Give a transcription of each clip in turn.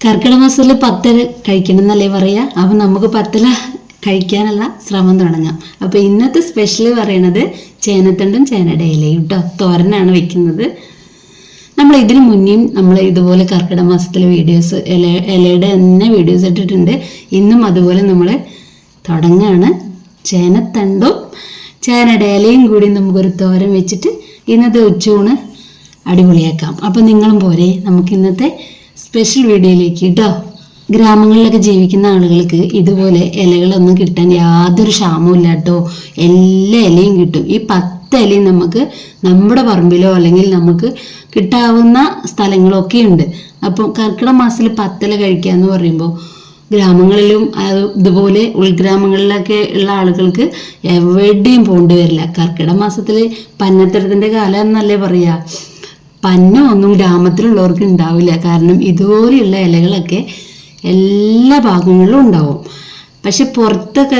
കർക്കിടക മാസത്തിൽ പത്തൽ കഴിക്കണം എന്നല്ലേ പറയാ. അപ്പം നമുക്ക് പത്തല കഴിക്കാനുള്ള ശ്രമം തുടങ്ങാം. അപ്പോൾ ഇന്നത്തെ സ്പെഷ്യൽ പറയണത് ചേനത്തണ്ടും ചേനയുടെ ഇലയും കേട്ടോ, തോരനാണ് വെക്കുന്നത്. നമ്മൾ ഇതിന് മുന്നേയും നമ്മൾ ഇതുപോലെ കർക്കിടക മാസത്തിലെ വീഡിയോസ് ഇലയുടെ തന്നെ വീഡിയോസ് ഇട്ടിട്ടുണ്ട്. ഇന്നും അതുപോലെ നമ്മൾ തുടങ്ങാണ്. ചേനത്തണ്ടും ചേനയുടെ ഇലയും കൂടി നമുക്കൊരു തോരൻ വെച്ചിട്ട് ഇന്നത്തെ ഉച്ചയൂണ് അടിപൊളിയാക്കാം. അപ്പം നിങ്ങളും പോരെ നമുക്ക് ഇന്നത്തെ സ്പെഷ്യൽ വീഡിയോയിലേക്ക് കേട്ടോ. ഗ്രാമങ്ങളിലൊക്കെ ജീവിക്കുന്ന ആളുകൾക്ക് ഇതുപോലെ ഇലകളൊന്നും കിട്ടാൻ യാതൊരു ക്ഷാമവും ഇല്ല കേട്ടോ. എല്ലാ ഇലയും കിട്ടും. ഈ 10 ഇലയും നമുക്ക് നമ്മുടെ പറമ്പിലോ അല്ലെങ്കിൽ നമുക്ക് കിട്ടാവുന്ന സ്ഥലങ്ങളൊക്കെ ഉണ്ട്. അപ്പം കർക്കിടക മാസത്തിൽ 10 ഇല കഴിക്കുക എന്ന് പറയുമ്പോൾ ഗ്രാമങ്ങളിലും ഇതുപോലെ ഉൾഗ്രാമങ്ങളിലൊക്കെ ഉള്ള ആളുകൾക്ക് എവിടെയും പോകേണ്ടി വരില്ല. കർക്കിടക മാസത്തിൽ പന്നത്തരത്തിൻ്റെ കാലം എന്നല്ലേ പറയാ. പന്ന ഒന്നും ഗ്രാമത്തിലുള്ളവർക്ക് ഉണ്ടാവില്ല. കാരണം ഇതുപോലെയുള്ള ഇലകളൊക്കെ എല്ലാ ഭാഗങ്ങളിലും ഉണ്ടാവും. പക്ഷെ പുറത്തൊക്കെ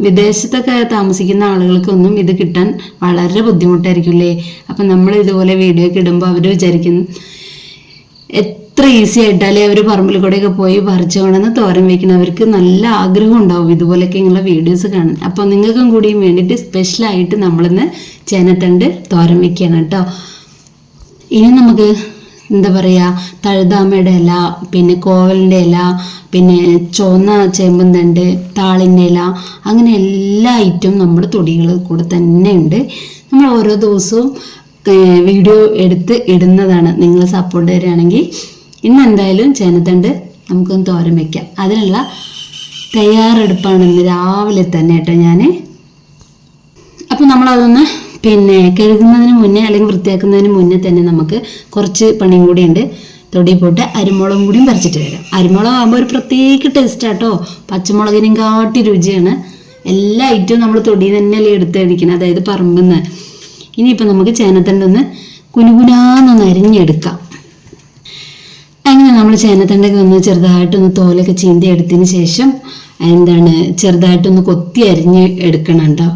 വിദേശത്തൊക്കെ താമസിക്കുന്ന ആളുകൾക്കൊന്നും ഇത് കിട്ടാൻ വളരെ ബുദ്ധിമുട്ടായിരിക്കില്ലേ. അപ്പം നമ്മൾ ഇതുപോലെ വീഡിയോ ഒക്കെ ഇടുമ്പോൾ അവർ വിചാരിക്കുന്നു എത്ര ഈസി ആയിട്ടല്ലേ അവർ പറമ്പിൽ കൂടെയൊക്കെ പോയി പറിച്ചു കൊണ്ടുവന്ന് തോരൻ വയ്ക്കുന്നവർക്ക് നല്ല ആഗ്രഹം ഉണ്ടാവും ഇതുപോലെയൊക്കെ ഇങ്ങനെയുള്ള വീഡിയോസ് കാണാൻ. അപ്പോൾ നിങ്ങൾക്കും കൂടിയും വേണ്ടിയിട്ട് സ്പെഷ്യലായിട്ട് നമ്മളിന്ന് ചേനത്തണ്ട് തോരൻ വയ്ക്കുകയാണ് കേട്ടോ. ഇനി നമുക്ക് എന്താ പറയുക, തഴുതാമയുടെ ഇല, പിന്നെ കോവലിൻ്റെ ഇല, പിന്നെ ചുവന്ന ചേമ്പും തണ്ട്, താളിൻ്റെ ഇല, അങ്ങനെ എല്ലാ ഐറ്റവും നമ്മുടെ തൊടികൾ കൂടെ തന്നെ ഉണ്ട്. നമ്മൾ ഓരോ ദിവസവും വീഡിയോ എടുത്ത് ഇടുന്നതാണ്. നിങ്ങൾ സപ്പോർട്ട് തരികയാണെങ്കിൽ ഇന്ന് എന്തായാലും ചേനത്തണ്ട് നമുക്കൊന്ന് തോരൻ വയ്ക്കാം. അതിനുള്ള തയ്യാറെടുപ്പാണ് ഇന്ന് രാവിലെ തന്നെ കേട്ടോ ഞാൻ. അപ്പം നമ്മളതൊന്ന് കഴുകുന്നതിന് മുന്നേ അല്ലെങ്കിൽ വൃത്തിയാക്കുന്നതിന് മുന്നേ തന്നെ നമുക്ക് കുറച്ച് പണിയും കൂടി ഉണ്ട്. തൊടി പോയിട്ട് അരിമുളകും കൂടിയും പറിച്ചിട്ട് വരാം. അരിമുളക് ആകുമ്പോൾ ഒരു പ്രത്യേക ടേസ്റ്റ് ആട്ടോ. പച്ചമുളകിനും കാട്ടി രുചിയാണ്. എല്ലാ ഐറ്റവും നമ്മൾ തൊടി തന്നെയല്ലേ എടുത്തടിക്കണം, അതായത് പറമ്പിൽ നിന്ന്. ഇനിയിപ്പോൾ നമുക്ക് ചേനത്തണ്ടൊന്ന് കുനുകുനാന്നൊന്ന് അരിഞ്ഞെടുക്കാം. അങ്ങനെ നമ്മൾ ചേനത്തണ്ടൊക്കെ ഒന്ന് ചെറുതായിട്ടൊന്ന് തോലൊക്കെ ചീന്തി എടുത്തതിന് ശേഷം ചെറുതായിട്ടൊന്ന് കൊത്തി അരിഞ്ഞ് എടുക്കണം കേട്ടോ.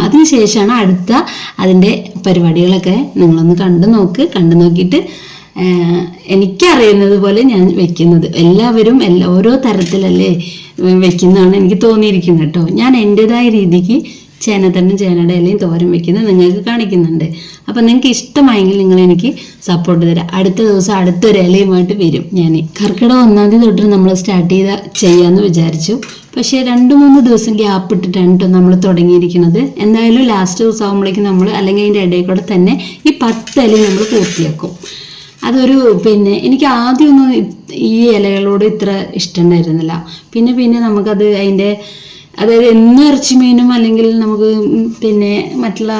അതിന് ശേഷമാണ് അടുത്ത അതിൻ്റെ പരിപാടികളൊക്കെ നിങ്ങളൊന്ന് കണ്ടു നോക്കിയിട്ട് എനിക്കറിയുന്നത് പോലെ ഞാൻ വെക്കുന്നത്. എല്ലാവരും ഓരോ തരത്തിലല്ലേ വെക്കുന്നതാണ് എനിക്ക് തോന്നിയിരിക്കുന്നത് കേട്ടോ. ഞാൻ എൻ്റെതായ രീതിക്ക് ചേനത്തണ്ടും ചേനയുടെ ഇലയും തോരൻ വെക്കുന്നത് നിങ്ങൾക്ക് കാണിക്കുന്നുണ്ട്. അപ്പം നിങ്ങൾക്ക് ഇഷ്ടമായെങ്കിൽ നിങ്ങൾ എനിക്ക് സപ്പോർട്ട് തരാം. അടുത്ത ദിവസം അടുത്തൊരു ഇലയുമായിട്ട് വരും ഞാൻ. കർക്കിടക 1-ാം തീയതി തൊട്ട് നമ്മൾ സ്റ്റാർട്ട് ചെയ്യാമെന്ന് വിചാരിച്ചു. പക്ഷേ 2-3 ദിവസം ഗ്യാപ്പ് ഇട്ടിട്ടാണ് കേട്ടോ നമ്മൾ തുടങ്ങിയിരിക്കുന്നത്. എന്തായാലും ലാസ്റ്റ് ദിവസം ആകുമ്പോഴേക്കും നമ്മൾ അല്ലെങ്കിൽ അതിൻ്റെ ഇടയിൽ കൂടെ തന്നെ ഈ 10 ഇല നമ്മൾ പൂർത്തിയാക്കും. അതൊരു എനിക്ക് ആദ്യമൊന്നും ഈ ഇലകളോട് ഇത്ര ഇഷ്ടമുണ്ടായിരുന്നില്ല. പിന്നെ നമുക്കത് അതായത് എന്നും ഇറച്ചി മീനും അല്ലെങ്കിൽ നമുക്ക് മറ്റുള്ള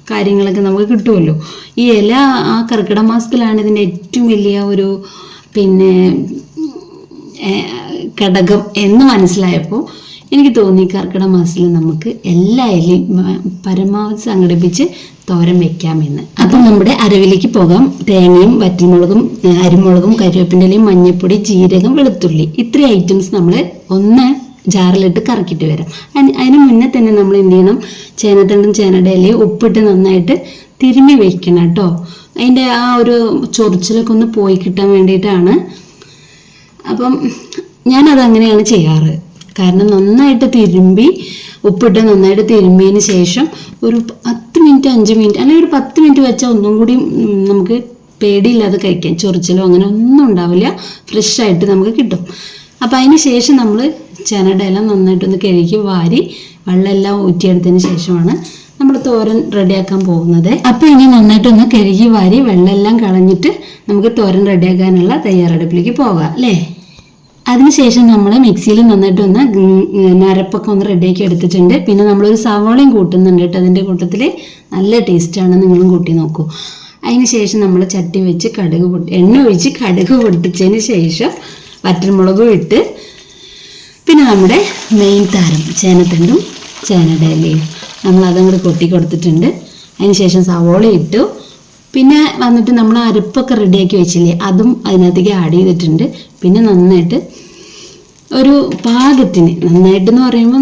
കാര്യങ്ങളൊക്കെ നമുക്ക് കിട്ടുമല്ലോ. ഈ ഇല ആ കർക്കിടക മാസത്തിലാണ് ഇതിൻ്റെ ഏറ്റവും വലിയ ഒരു ഘടകം എന്ന് മനസ്സിലായപ്പോൾ എനിക്ക് തോന്നി കർക്കിടക മാസത്തിൽ നമുക്ക് എല്ലാ ഇലയും പരമാവധി സംഘടിപ്പിച്ച് തോരൻ വെക്കാമെന്ന്. അപ്പം നമ്മുടെ അരവിലേക്ക് പോകാം. തേങ്ങയും വറ്റൽമുളകും അരിമുളകും കരിവേപ്പിൻ്റെ ഇലയും മഞ്ഞൾപ്പൊടി ജീരകം വെളുത്തുള്ളി ഇത്രയും ഐറ്റംസ് നമ്മൾ ഒന്ന് ജാറിലിട്ട് കറക്കിയിട്ട് വരാം. അതിന് മുന്നേ തന്നെ നമ്മൾ എന്ത് ചെയ്യണം, ചേനത്തണ്ടും ചേനയുടെ ഇലയും ഉപ്പിട്ട് നന്നായിട്ട് തിരുമ്മി വെക്കണം കേട്ടോ. അതിൻ്റെ ആ ഒരു ചൊറിച്ചിലൊക്കെ ഒന്ന് പോയി കിട്ടാൻ വേണ്ടിയിട്ടാണ്. അപ്പം ഞാനത് അങ്ങനെയാണ് ചെയ്യാറ്. കാരണം നന്നായിട്ട് തിരുമ്പി ഉപ്പിട്ട് നന്നായിട്ട് തിരുമ്മിയതിന് ശേഷം ഒരു 10 മിനിറ്റ് 5 മിനിറ്റ് അല്ലെങ്കിൽ ഒരു 10 മിനിറ്റ് വെച്ചാൽ ഒന്നും കൂടി നമുക്ക് പേടിയില്ലാതെ കഴിക്കാം. ചൊറിച്ചിലോ അങ്ങനെ ഒന്നും ഉണ്ടാവില്ല. ഫ്രഷായിട്ട് നമുക്ക് കിട്ടും. അപ്പം അതിന് ശേഷം നമ്മൾ ചേനയുടെ ഇല നന്നായിട്ടൊന്ന് കഴുകി വാരി വെള്ളമെല്ലാം ഊറ്റിയെടുത്തതിന് ശേഷമാണ് നമ്മൾ തോരൻ റെഡിയാക്കാൻ പോകുന്നത്. അപ്പം ഇനി നന്നായിട്ടൊന്ന് കഴുകി വാരി വെള്ളമെല്ലാം കളഞ്ഞിട്ട് നമുക്ക് തോരൻ റെഡിയാക്കാനുള്ള തയ്യാറെടുപ്പിലേക്ക് പോകാം അല്ലേ. അതിനുശേഷം നമ്മൾ മിക്സിയിൽ നന്നായിട്ടൊന്ന് അരപ്പൊക്കെ ഒന്ന് റെഡിയാക്കി എടുത്തിട്ടുണ്ട്. പിന്നെ നമ്മളൊരു സവാളയും കൂട്ടുന്നുണ്ട് കേട്ടോ. അതിൻ്റെ കൂട്ടത്തിൽ നല്ല ടേസ്റ്റാണ്, നിങ്ങളും കൂട്ടി നോക്കൂ. അതിന് ശേഷം നമ്മൾ ചട്ടി വെച്ച് എണ്ണ ഒഴിച്ച് കടുക് പൊട്ടിച്ചതിന് ശേഷം വറ്റൽമുളകും ഇട്ട് പിന്നെ നമ്മുടെ മെയിൻ താരം ചേനത്തണ്ടും ചേനയുടെ ഇലയും നമ്മളതും കൂടി കൊട്ടി കൊടുത്തിട്ടുണ്ട്. അതിന് ശേഷം സവോള ഇട്ടു. പിന്നെ വന്നിട്ട് നമ്മൾ അരപ്പൊക്കെ റെഡിയാക്കി വെച്ചില്ലേ, അതും അതിനകത്തേക്ക് ആഡ് ചെയ്തിട്ടുണ്ട്. പിന്നെ നന്നായിട്ട് ഒരു പാകത്തിന്, നന്നായിട്ടെന്ന് പറയുമ്പോൾ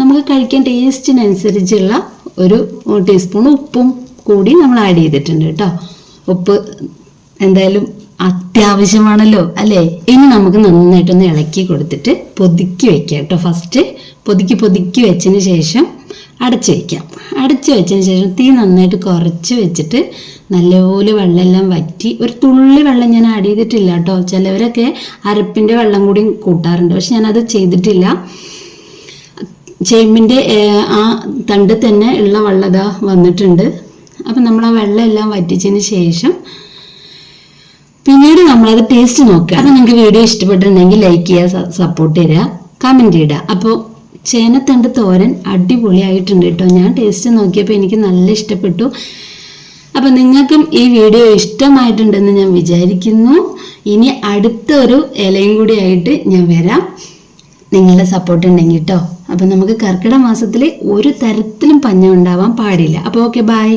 നമുക്ക് കഴിക്കാൻ ടേസ്റ്റിനനുസരിച്ചുള്ള ഒരു ടീസ്പൂൺ ഉപ്പും കൂടി നമ്മൾ ആഡ് ചെയ്തിട്ടുണ്ട് കേട്ടോ. ഉപ്പ് എന്തായാലും അത്യാവശ്യമാണല്ലോ അല്ലേ? ഇനി നമുക്ക് നന്നായിട്ടൊന്ന് ഇളക്കി കൊടുത്തിട്ട് പൊതുക്കി വെക്കാം കേട്ടോ. ഫസ്റ്റ് പൊതുക്കി വെച്ചതിന് ശേഷം അടച്ചു വെക്കാം. അടച്ചു വെച്ചതിന് ശേഷം തീ നന്നായിട്ട് കുറച്ച് വെച്ചിട്ട് നല്ലപോലെ വെള്ളമെല്ലാം വറ്റി, ഒരു തുള്ളി വെള്ളം ഞാൻ ആഡ് ചെയ്തിട്ടില്ല കേട്ടോ. ചിലവരൊക്കെ അരപ്പിൻ്റെ വെള്ളം കൂടി കൂട്ടാറുണ്ട്, പക്ഷെ ഞാനത് ചെയ്തിട്ടില്ല. ചേമ്പിൻ്റെ ആ തണ്ട് തന്നെ ഉള്ള വെള്ളം ഇതാ വന്നിട്ടുണ്ട്. അപ്പം നമ്മൾ ആ വെള്ളം എല്ലാം വറ്റിച്ചതിന് ശേഷം പിന്നീട് നമ്മളത് ടേസ്റ്റ് നോക്കുക. അപ്പം നിങ്ങൾക്ക് വീഡിയോ ഇഷ്ടപ്പെട്ടിട്ടുണ്ടെങ്കിൽ ലൈക്ക് ചെയ്യുക, സപ്പോർട്ട് ചെയ്യുക, കമൻറ്റ് ചെയ്യുക. അപ്പോൾ ചേനത്തണ്ട് തോരൻ അടിപൊളിയായിട്ടുണ്ട് കേട്ടോ. ഞാൻ ടേസ്റ്റ് നോക്കിയപ്പോൾ എനിക്ക് നല്ല ഇഷ്ടപ്പെട്ടു. അപ്പം നിങ്ങൾക്കും ഈ വീഡിയോ ഇഷ്ടമായിട്ടുണ്ടെന്ന് ഞാൻ വിചാരിക്കുന്നു. ഇനി അടുത്തൊരു ഇലയും കൂടി ആയിട്ട് ഞാൻ വരാം, നിങ്ങളുടെ സപ്പോർട്ട് ഉണ്ടെങ്കിൽ കേട്ടോ. അപ്പം നമുക്ക് കർക്കിടക മാസത്തിൽ ഒരു തരത്തിലും പഞ്ഞം ഉണ്ടാവാൻ പാടില്ല. അപ്പോൾ ഓക്കെ, ബൈ.